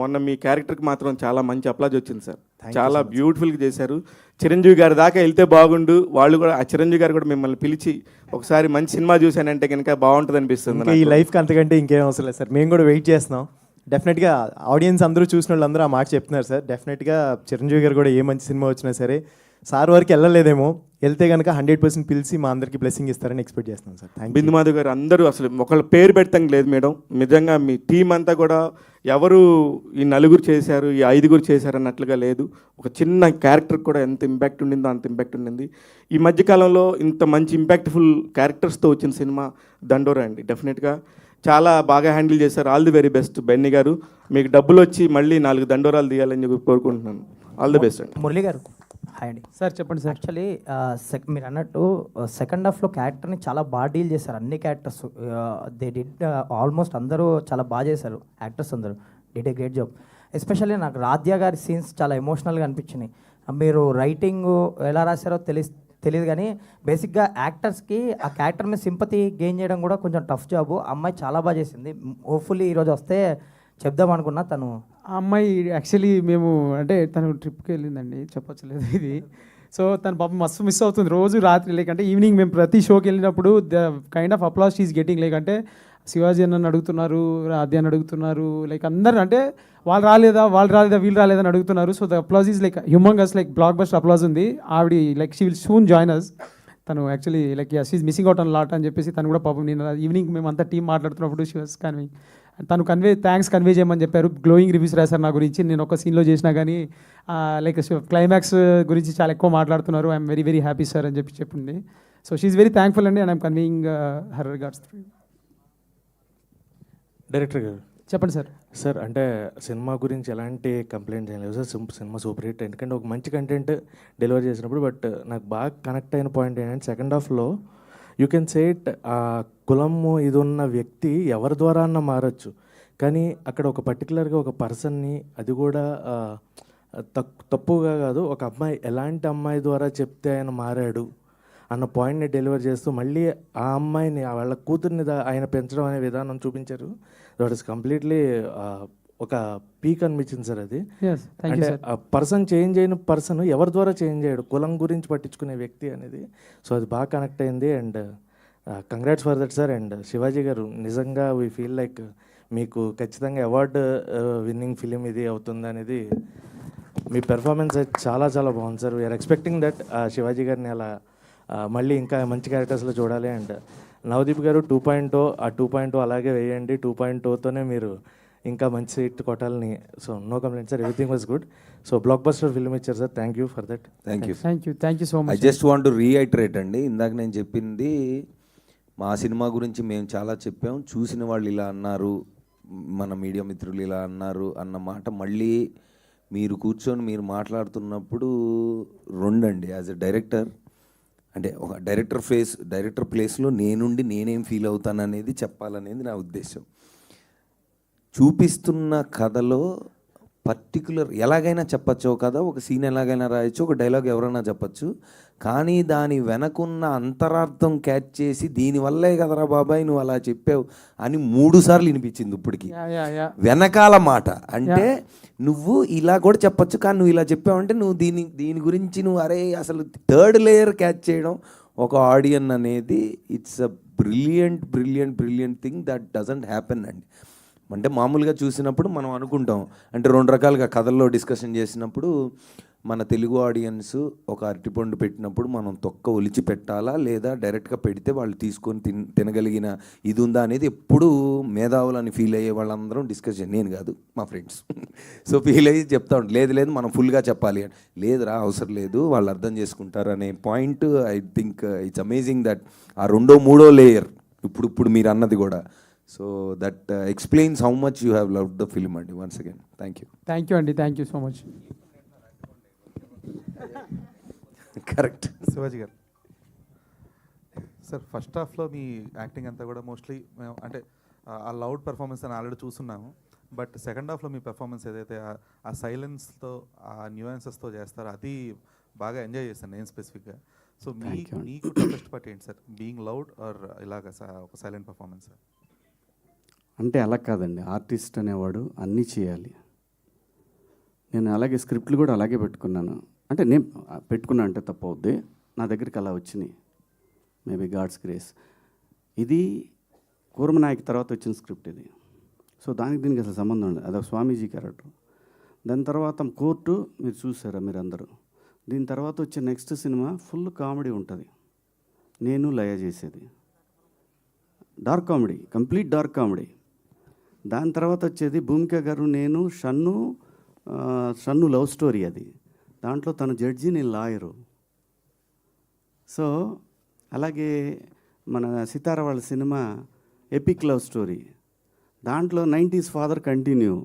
మొన్న మీ క్యారెక్టర్కి మాత్రం చాలా మంచి అప్లాజ్ వచ్చింది సార్. చాలా బ్యూటిఫుల్గా చేశారు. చిరంజీవి గారి దాకా వెళ్తే బాగుండు, వాళ్ళు కూడా ఆ చిరంజీవి గారు కూడా మిమ్మల్ని పిలిచి ఒకసారి మంచి సినిమా చూశానంటే కనుక బాగుంటుంది అనిపిస్తుంది. ఈ లైఫ్కి అంతకంటే ఇంకేం అవసరం లేదు సార్. మేము కూడా వెయిట్ చేస్తున్నాం. డెఫినెట్గా ఆడియన్స్ అందరూ చూసిన వాళ్ళందరూ ఆ మాట చెప్తున్నారు సార్. డెఫినెట్గా చిరంజీవి గారు కూడా ఏ మంచి సినిమా వచ్చినా సరే సార్ వరకు వెళ్ళలేదేమో, వెళ్తే కనుక 100% పిలిచి మా అందరికీ బ్లెస్సింగ్ ఇస్తారని ఎక్స్పెక్ట్ చేస్తున్నాం sir. Thank you. Bindu Madhav garu అందరూ అసలు ఒకళ్ళ పేరు పెడతాం లేదు మేడం. నిజంగా మీ టీం అంతా కూడా ఎవరు ఈ 4 చేశారు, ఈ 5 చేశారు అన్నట్లుగా లేదు. ఒక చిన్న క్యారెక్టర్ కూడా ఎంత ఇంపాక్ట్ ఉండిందో అంత ఇంపాక్ట్ ఉండింది. ఈ మధ్యకాలంలో ఇంత మంచి ఇంపాక్ట్ఫుల్ క్యారెక్టర్స్తో వచ్చిన సినిమా దండోరా అండి. డెఫినెట్గా చాలా బాగా హ్యాండిల్ చేశారు. All the very best Benny garu. మీకు డబ్బులు వచ్చి మళ్ళీ 4 దండోరాలు తీయాలని చెప్పి కోరుకుంటున్నాను. ఆల్ ది బెస్ట్ అండి. మురళి గారు హాయ్ అండి. సార్ చెప్పండి సార్. యాక్చువల్లీ మీరు అన్నట్టు సెకండ్ హాఫ్లో క్యారెక్టర్ని చాలా బాగా డీల్ చేశారు. అన్ని క్యారెక్టర్స్ దే డిడ్ ఆల్మోస్ట్ అందరూ చాలా బాగా చేశారు. యాక్టర్స్ అందరూ did a great job. Especially నాకు రాధ్య గారి సీన్స్ చాలా ఎమోషనల్గా అనిపించినాయి. మీరు రైటింగ్ ఎలా రాశారో తెలియదు కానీ బేసిక్గా యాక్టర్స్కి ఆ క్యారెక్టర్ మీద సింపతి గెయిన్ చేయడం కూడా కొంచెం టఫ్ జాబు. అమ్మాయి చాలా బాగా చేసింది. హోప్ఫుల్లీ ఈరోజు వస్తే చెప్దాం అనుకున్నా. తను ఆ అమ్మాయి యాక్చువల్లీ మేము అంటే తను ట్రిప్కి వెళ్ళిందండి, చెప్పొచ్చలేదు ఇది. సో తను పాపం మస్తు మిస్ అవుతుంది రోజు రాత్రి. లేకంటే ఈవినింగ్ మేము ప్రతి షోకి వెళ్ళినప్పుడు the kind of applause she's getting. లేకంటే శివాజీ అన్నని అడుగుతున్నారు, ఆద్య అని అడుగుతున్నారు, లైక్ అందరు అంటే వాళ్ళు రాలేదా వీళ్ళు రాలేదా అని అడుగుతున్నారు. So the applause is like humongous, like blockbuster applause ఉంది. ఆవిడ like she will soon join us. తను actually like she's missing out on lot అని చెప్పేసి తను కూడా పాపం నేను ఈవినింగ్ మేమంతా టీం మాట్లాడుతున్నప్పుడు షీ వాస్ కన్వే తను థ్యాంక్స్ కన్వే చేయమని చెప్పారు. గ్లోయింగ్ రివ్యూస్ రాశారు నా గురించి. నేను ఒక సీన్లో చేసినా కానీ లైక్ క్లైమాక్స్ గురించి చాలా ఎక్కువ మాట్లాడుతున్నారు. I'm very very happy sir అని చెప్పి చెప్పింది. సో షీఈ్ వెరీ థ్యాంక్ఫుల్ అండి, and I'm conveying her regards. Director గారు చెప్పండి సార్. సార్ అంటే సినిమా గురించి ఎలాంటి కంప్లైంట్ చేయలేదు సార్. సినిమా సూపర్ హిట్, ఎందుకంటే ఒక మంచి కంటెంట్ డెలివరీ చేసినప్పుడు. బట్ నాకు బాగా కనెక్ట్ అయిన పాయింట్ ఏంటంటే సెకండ్ హాఫ్లో యూ కెన్ సే ఇట్, ఆ కులము ఇది ఉన్న వ్యక్తి ఎవరి ద్వారా అన్న మారచ్చు, కానీ అక్కడ ఒక పర్టికులర్గా ఒక పర్సన్ని, అది కూడా తప్పుగా కాదు, ఒక అమ్మాయి ఎలాంటి అమ్మాయి ద్వారా చెప్తే ఆయన మారాడు అన్న పాయింట్ని డెలివర్ చేస్తూ మళ్ళీ ఆ అమ్మాయిని వాళ్ళ కూతుర్ని ఆయన పెంచడం అనే విధానం చూపించారు. దట్ ఈస్ కంప్లీట్లీ ఒక పీక్ అనిపించింది సార్ అది. అంటే ఆ పర్సన్ చేంజ్ అయిన పర్సన్ ఎవరి ద్వారా చేంజ్ అయ్యాడు, కులం గురించి పట్టించుకునే వ్యక్తి అనేది. సో అది బాగా కనెక్ట్ అయింది. And congrats for that sir. And Shivaji గారు నిజంగా వీ ఫీల్ లైక్ మీకు ఖచ్చితంగా అవార్డు విన్నింగ్ ఫిలిం ఇది అవుతుంది అనేది. మీ పెర్ఫార్మెన్స్ అయితే చాలా చాలా బాగుంది sir. We are expecting that Shivaji గారిని అలా మళ్ళీ ఇంకా మంచి క్యారెక్టర్స్లో చూడాలి. అండ్ నవదీప్ గారు 2.0, ఆ 2.0 అలాగే వేయండి. 2.0తోనే మీరు ఇంకా మంచి హిట్ కొట్టాలని. So no complaint sir, everything was good. So blockbuster film ఇచ్చారు sir, thank you for that. Thank you so much. I just want to reiterate అండి, ఇందాక నేను చెప్పింది మా సినిమా గురించి మేము చాలా చెప్పాం, చూసిన వాళ్ళు ఇలా అన్నారు, మన మీడియా మిత్రులు ఇలా అన్నారు అన్న మాట మళ్ళీ మీరు కూర్చొని మీరు మాట్లాడుతున్నప్పుడు రెండండి. యాజ్ ఎ డైరెక్టర్, అంటే ఒక డైరెక్టర్ ప్లేస్లో నేనేం ఫీల్ అవుతాననేది చెప్పాలనేది నా ఉద్దేశం. చూపిస్తున్న కథలో పర్టికులర్ ఎలాగైనా చెప్పచ్చు, కథ ఒక సీన్ ఎలాగైనా రాయొచ్చు, ఒక డైలాగ్ ఎవరైనా చెప్పచ్చు, కానీ దాని వెనకున్న అంతరార్థం క్యాచ్ చేసి దీనివల్లే కదరా బాబాయ్ నువ్వు అలా చెప్పావు అని 3 సార్లు వినిపించింది ఇప్పటికి. వెనకాల మాట అంటే నువ్వు ఇలా కూడా చెప్పచ్చు, కానీ నువ్వు ఇలా చెప్పావంటే నువ్వు దీని గురించి నువ్వు అరే అసలు థర్డ్ లేయర్ క్యాచ్ చేయడం ఒక ఆడియన్ అనేది it's a brilliant thing that doesn't happen అండి. అంటే మామూలుగా చూసినప్పుడు మనం అనుకుంటాం, అంటే 2 రకాలుగా కథల్లో డిస్కషన్ చేసినప్పుడు మన తెలుగు ఆడియన్స్ ఒక అరటిపండు పెట్టినప్పుడు మనం తొక్క ఒలిచి పెట్టాలా లేదా డైరెక్ట్గా పెడితే వాళ్ళు తీసుకొని తినగలిగిన ఇది ఉందా అనేది ఎప్పుడు మేధావులని ఫీల్ అయ్యే వాళ్ళందరం డిస్కషన్, నేను కాదు మా ఫ్రెండ్స్. సో ఫీల్ అయ్యి చెప్తా ఉంటాం, లేదు మనం ఫుల్గా చెప్పాలి అని. లేదురా అవసరం లేదు, వాళ్ళు అర్థం చేసుకుంటారు అనే point. I think it's amazing that ఆ 2వ 3వ లేయర్ ఇప్పుడు మీరు అన్నది కూడా. So that explains how much you have loved the film అండి. వన్స్ అగైన్ థ్యాంక్ యూ అండి, thank you so much. Correct. Shivaji గారు సార్, ఫస్ట్ హాఫ్లో మీ యాక్టింగ్ అంతా కూడా మోస్ట్లీ మేము అంటే ఆ లౌడ్ పెర్ఫార్మెన్స్ అని ఆల్రెడీ చూస్తున్నాము. బట్ సెకండ్ హాఫ్లో మీ పెర్ఫార్మెన్స్ ఏదైతే ఆ సైలెన్స్తో ఆ న్యూయాన్సెస్తో చేస్తారో అది బాగా ఎంజాయ్ చేశాను నేను స్పెసిఫిక్గా. సో మీకు టఫెస్ట్ పార్ట్ ఏంటి సార్, బీయింగ్ లౌడ్ ఆర్ ఇలాగ ఒక సైలెంట్ పర్ఫార్మెన్స్? అంటే అలా కాదండి, ఆర్టిస్ట్ అనేవాడు అన్నీ చేయాలి. నేను అలాగే స్క్రిప్ట్లు కూడా అలాగే పెట్టుకున్నాను. అంటే నేను పెట్టుకున్నా అంటే తప్పు అవుద్ది, నా దగ్గరికి అలా వచ్చినాయి, మేబీ గాడ్స్ గ్రేస్. ఇది కూర్మనాయక్ తర్వాత వచ్చిన స్క్రిప్ట్ ఇది. సో దీనికి అసలు సంబంధం ఉండదు, అదొక స్వామీజీ క్యారెక్టర్. దాని తర్వాత కోర్టు మీరు చూసారా మీరు అందరూ. దీని తర్వాత వచ్చే నెక్స్ట్ సినిమా ఫుల్ కామెడీ ఉంటుంది, నేను లయ చేసేది dark comedy, complete dark comedy. దాని తర్వాత వచ్చేది భూమిక గారు నేను షన్ను లవ్ స్టోరీ. అది దాంట్లో తను జడ్జి, నేను లాయరు. సో అలాగే మన సితార వాళ్ళ సినిమా ఎపిక్ లవ్ స్టోరీ, దాంట్లో 90s ఫాదర్ కంటిన్యూ.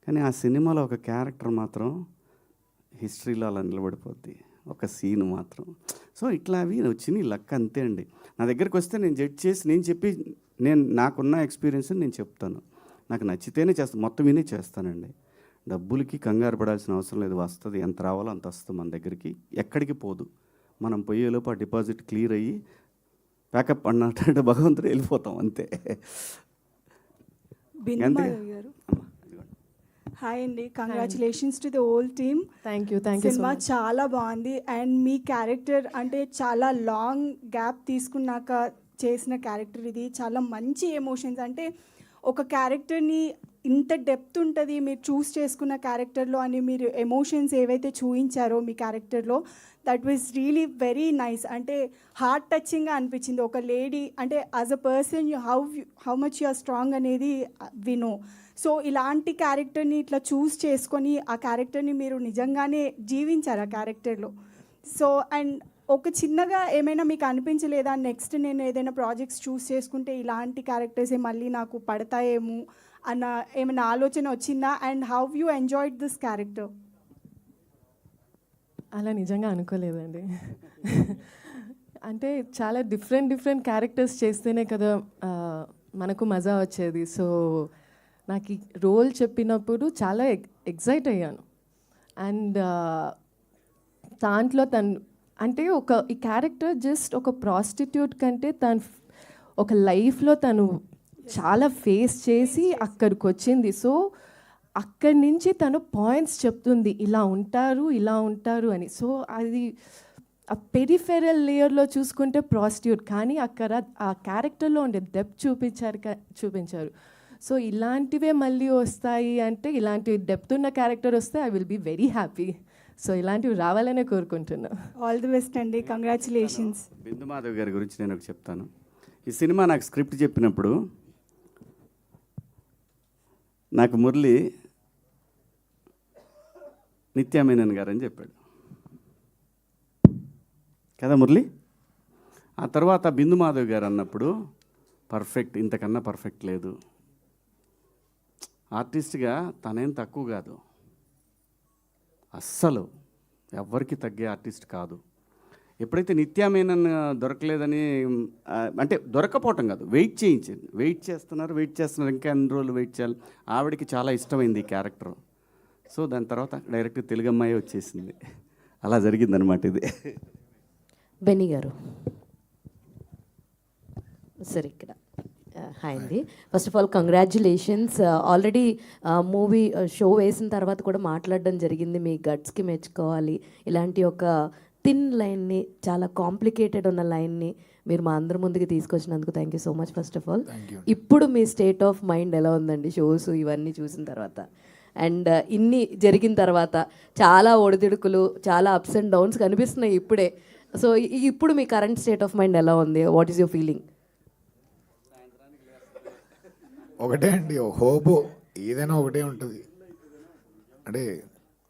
కానీ ఆ సినిమాలో ఒక క్యారెక్టర్ మాత్రం హిస్టరీలో అలా నిలబడిపోద్ది, ఒక సీన్ మాత్రం. సో ఇట్లా అవి వచ్చినాయి, లక్ అంతే అండి. నా దగ్గరికి వస్తే నేను జడ్జ్ చేసి నేను నాకున్న ఎక్స్పీరియన్స్ నేను చెప్తాను, నాకు నచ్చితేనే చేస్తాను, మొత్తం వినే చేస్తానండి. డబ్బులకి కంగారు పడాల్సిన అవసరం లేదు, వస్తుంది ఎంత రావాలో అంత వస్తుంది మన దగ్గరికి, ఎక్కడికి పోదు. మనం పోయేలోపు ఆ డిపాజిట్ క్లియర్ అయ్యి ప్యాకప్ అన్నట్టు భగవంతుడు వెళ్ళిపోతాం అంతే. హాయ్ అండి, congratulations to the whole team. Thank you. Cinema చాలా బాగుంది. అండ్ మీ క్యారెక్టర్ అంటే చాలా లాంగ్ గ్యాప్ తీసుకున్నాక చేసిన క్యారెక్టర్ ఇది. చాలా మంచి ఎమోషన్స్, అంటే ఒక క్యారెక్టర్ని ఇంత డెప్త్ ఉంటుంది మీరు చూస్ చేసుకున్న క్యారెక్టర్లో అని మీరు ఎమోషన్స్ ఏవైతే చూపించారో మీ క్యారెక్టర్లో that was really very nice. అంటే హార్ట్ టచింగ్గా అనిపించింది. ఒక లేడీ అంటే as a person how much you are strong అనేది వినో. సో ఇలాంటి క్యారెక్టర్ని ఇట్లా చూస్ చేసుకొని ఆ క్యారెక్టర్ని మీరు నిజంగానే జీవించారు ఆ క్యారెక్టర్లో. సో అండ్ ఒక చిన్నగా ఏమైనా మీకు అనిపించలేదా నెక్స్ట్ నేను ఏదైనా ప్రాజెక్ట్స్ చూస్ చేసుకుంటే ఇలాంటి క్యారెక్టర్సే మళ్ళీ నాకు పడతాయేమో అన్న ఏమైనా ఆలోచన వచ్చిందా? And how you enjoyed this character? అలా నిజంగా అనుకోలేదండి. అంటే చాలా డిఫరెంట్ క్యారెక్టర్స్ చేస్తేనే కదా మనకు మజా వచ్చేది. సో నాకు ఈ రోల్ చెప్పినప్పుడు చాలా ఎక్సైట్ అయ్యాను. అండ్ దాంట్లో అంటే ఈ క్యారెక్టర్ జస్ట్ ఒక ప్రాస్టిట్యూట్ కంటే ఒక లైఫ్లో తను చాలా ఫేస్ చేసి అక్కడికి వచ్చింది. సో అక్కడి నుంచి తను పాయింట్స్ చెప్తుంది, ఇలా ఉంటారు అని. సో అది ఆ పెరిఫెరల్ లేయర్లో చూసుకుంటే ప్రాస్టిట్యూట్, కానీ అక్కడ ఆ క్యారెక్టర్లో ఉండే డెప్త్ చూపించారు. సో ఇలాంటివే మళ్ళీ వస్తాయి అంటే, ఇలాంటి డెప్త్ ఉన్న క్యారెక్టర్ వస్తే I will be very happy. So ఇలాంటివి రావాలనే కోరుకుంటున్నా. ఆల్ ది బెస్ట్ అండి, కంగ్రాచులేషన్స్. బిందు మాధవ్ గారి గురించి నేను ఒకటి చెప్తాను. ఈ సినిమా నాకు స్క్రిప్ట్ చెప్పినప్పుడు నాకు మురళి నిత్యామేనన్ గారు అని చెప్పాడు కదా మురళి. ఆ తర్వాత బిందు మాధవ్ గారు అన్నప్పుడు పర్ఫెక్ట్, ఇంతకన్నా పర్ఫెక్ట్ లేదు, ఆర్టిస్ట్గా తనేం తక్కువ కాదు, అస్సలు ఎవ్వరికి తగ్గే ఆర్టిస్ట్ కాదు. ఎప్పుడైతే నిత్యామేనన్ దొరకలేదని అంటే దొరకపోవటం కాదు, వెయిట్ చేస్తున్నారు ఇంకా ఎన్ని రోజులు వెయిట్ చేయాలి. ఆవిడకి చాలా ఇష్టమైంది ఈ క్యారెక్టర్. సో దాని తర్వాత డైరెక్ట్ తెలుగు అమ్మాయి వచ్చేసింది. అలా జరిగిందనమాట ఇది. బెన్నీ గారు సరే ఇక్కడ హాయ్ అండి. First of all congratulations. Already movie show వేసిన తర్వాత కూడా మాట్లాడడం జరిగింది, మీ గట్స్కి మెచ్చుకోవాలి. ఇలాంటి ఒక థిన్ లైన్ని, చాలా కాంప్లికేటెడ్ ఉన్న లైన్ని మీరు మా అందరి ముందుకు తీసుకొచ్చినందుకు thank you so much. First of all ఇప్పుడు మీ స్టేట్ ఆఫ్ మైండ్ ఎలా ఉందండి షోస్ ఇవన్నీ చూసిన తర్వాత? అండ్ ఇన్ని జరిగిన తర్వాత చాలా ఒడిదుడుకులు, చాలా అప్స్ అండ్ డౌన్స్ కనిపిస్తున్నాయి ఇప్పుడే. సో ఇప్పుడు మీ కరెంట్ స్టేట్ ఆఫ్ మైండ్ ఎలా ఉంది? What is your feeling? ఒకటే అండి, హోప్ ఏదైనా ఒకటే ఉంటుంది. అంటే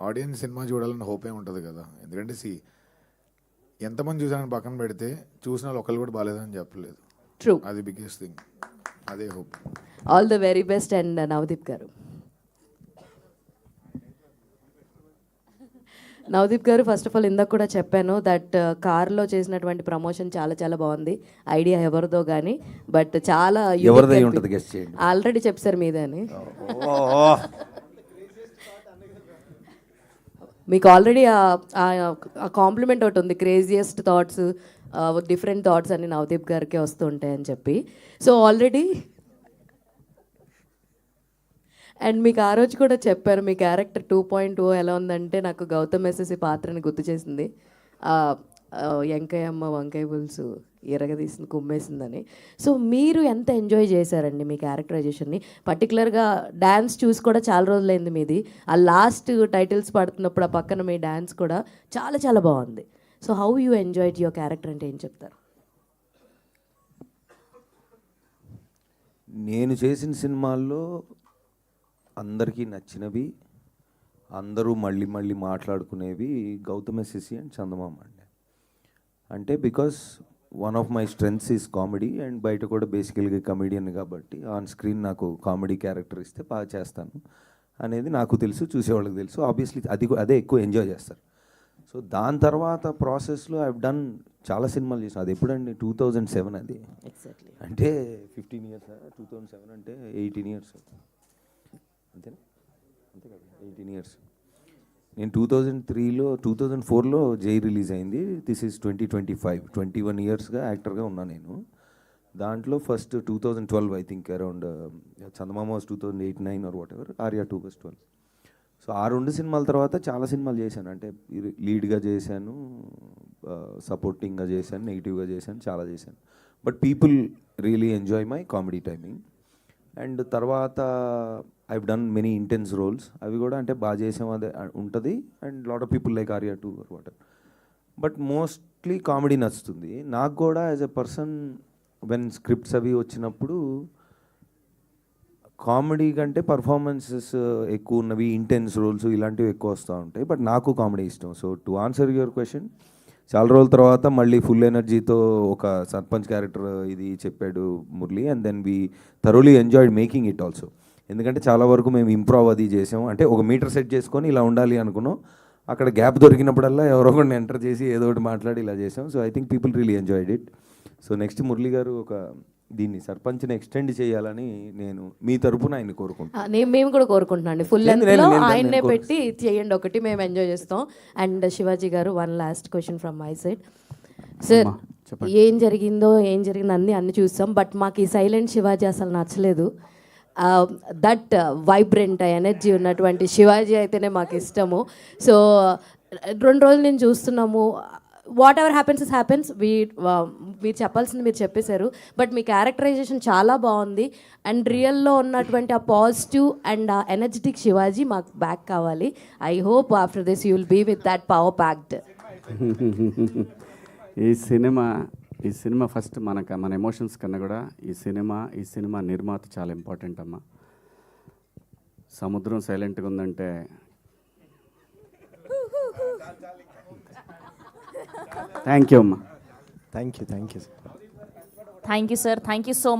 ఆడియన్స్ సినిమా చూడాలని హోపే ఉంటుంది కదా. ఎందుకంటే ఎంతమంది చూసారని పక్కన పెడితే చూసిన వాళ్ళు ఒకళ్ళు కూడా బాగాలేదని చెప్పలేదు. ట్రూ, అది బిగ్గెస్ట్ థింగ్, అదే hope. All the very best. And Navdeep గారు, ఫస్ట్ ఆఫ్ ఆల్ ఇందాక కూడా చెప్పాను దట్ కార్లో చేసినటువంటి ప్రమోషన్ చాలా బాగుంది. ఐడియా ఎవరిదో కానీ బట్ చాలా ఆల్రెడీ చెప్పారు మీదే అని. మీకు ఆల్రెడీ ఆ కాంప్లిమెంట్ ఒకటి ఉంది, క్రేజియస్ట్ థాట్స్, డిఫరెంట్ థాట్స్ అని నవదీప్ గారికి వస్తూ ఉంటాయని చెప్పి. సో ఆల్రెడీ అండ్ మీకు ఆ రోజు కూడా చెప్పారు మీ క్యారెక్టర్ 2.0 ఎలా ఉందంటే నాకు గౌతమ్ ఎస్ఎస్సి పాత్రని గుర్తు చేసింది. వెంకయ్యమ్మ వంకాయ పులుసు ఎరగదీసింది కుమ్మేసిందని. సో మీరు ఎంత ఎంజాయ్ చేశారండి మీ క్యారెక్టరైజేషన్ని? పర్టికులర్గా డ్యాన్స్ చూసి కూడా చాలా రోజులైంది మీది. ఆ లాస్ట్ టైటిల్స్ పడుతున్నప్పుడు ఆ పక్కన మీ డ్యాన్స్ కూడా చాలా బాగుంది. So how you enjoyed your character అంటే ఏం చెప్తారు? నేను చేసిన సినిమాల్లో అందరికీ నచ్చినవి, అందరూ మళ్ళీ మాట్లాడుకునేవి గౌతమ్ ఎస్ఎస్సి అండ్ చందమామ అండి. అంటే because one of my strengths is comedy and బయట కూడా బేసికల్గా కమెడియన్ కాబట్టి ఆన్ స్క్రీన్ నాకు కామెడీ క్యారెక్టర్ ఇస్తే బాగా చేస్తాను అనేది నాకు తెలుసు, చూసేవాళ్ళకి తెలుసు. ఆబ్వియస్లీ అదే ఎక్కువ ఎంజాయ్ చేస్తారు. సో దాని తర్వాత ప్రాసెస్లో ఐ డన్ చాలా సినిమాలు చేసాను. అది ఎప్పుడండి? 2007 అది. అంటే 15 years. 2007 అంటే 18 years అంతేనా? అంతే కదా, 18 years. నేను 2004లో జై రిలీజ్ అయింది. దిస్ ఈజ్ 2025, 21 yearsగా యాక్టర్గా ఉన్నాను నేను. దాంట్లో first 2012 I think around Chandamama was 2008-9 or whatever, Arya 2 was 12. So ఆ 2 సినిమాల తర్వాత చాలా సినిమాలు చేశాను. అంటే లీడ్గా చేశాను, సపోర్టింగ్గా చేశాను, నెగిటివ్గా చేశాను, చాలా చేశాను. But people really enjoy my comedy timing. And తర్వాత I done many intense roles, అవి కూడా అంటే బాగా చేసాం అదే ఉంటుంది. And lot of people like Arya two or water. But mostly comedy నచ్చుతుంది నాకు కూడా. As a person when scripts అవి వచ్చినప్పుడు కామెడీ కంటే పర్ఫార్మెన్సెస్ ఎక్కువ ఉన్నవి, ఇంటెన్స్ రోల్స్ ఇలాంటివి ఎక్కువ వస్తూ ఉంటాయి. బట్ నాకు కామెడీ ఇష్టం. So to answer your question, చాలా రోజుల తర్వాత మళ్ళీ ఫుల్ ఎనర్జీతో ఒక సర్పంచ్ క్యారెక్టర్ ఇది చెప్పాడు Murali. And then we thoroughly enjoyed making it also. ఎందుకంటే చాలా వరకు మేము ఇంప్రూవ్ అది చేసాం. అంటే ఒక మీటర్ సెట్ చేసుకొని ఇలా ఉండాలి అనుకున్నాం. అక్కడ గ్యాప్ దొరికినప్పుడల్లా ఎవరో ఒకరిని ఎంటర్ చేసి ఏదో ఒకటి మాట్లాడి ఇలా చేసాం. So I think people really enjoyed it. So next Murali గారు ఒక దీన్ని సర్పంచ్ని ఎక్స్టెండ్ చేయాలని నేను మీ తరపున ఆయన కోరుకుంటున్నాను. మేము కూడా కోరుకుంటున్నాం ఫుల్ నేను- లెంత్లో నేను- ఆయన్నే నేను పెట్టి చేయండి ఒకటి, మేము ఎంజాయ్ చేస్తాం. అండ్ శివాజీ గారు, one last question from my side. Sir, ఏం జరిగిందో అన్ని చూస్తాం, బట్ మాకు ఈ సైలెంట్ శివాజీ అసలు నచ్చలేదు. దట్ వైబ్రెంట్ ఎనర్జీ ఉన్నటువంటి శివాజీ అయితేనే మాకు ఇష్టము. సో 2 రోజులు నేను చూస్తున్నాము. వాట్ ఎవర్ హ్యాపెన్స్ మీరు చెప్పాల్సింది మీరు చెప్పేశారు. బట్ మీ క్యారెక్టరైజేషన్ చాలా బాగుంది. అండ్ రియల్లో ఉన్నటువంటి ఆ పాజిటివ్ అండ్ ఆ ఎనర్జెటిక్ శివాజీ మాకు బ్యాక్ కావాలి. I hope after this you will be with that power packed. ఈ సినిమా ఫస్ట్ మన ఎమోషన్స్ కన్నా కూడా ఈ సినిమా నిర్మాత చాలా ఇంపార్టెంట్ అమ్మా. సముద్రం సైలెంట్గా ఉందంటే థ్యాంక్ యూ అమ్మా. Thank you thank you sir, thank you so much.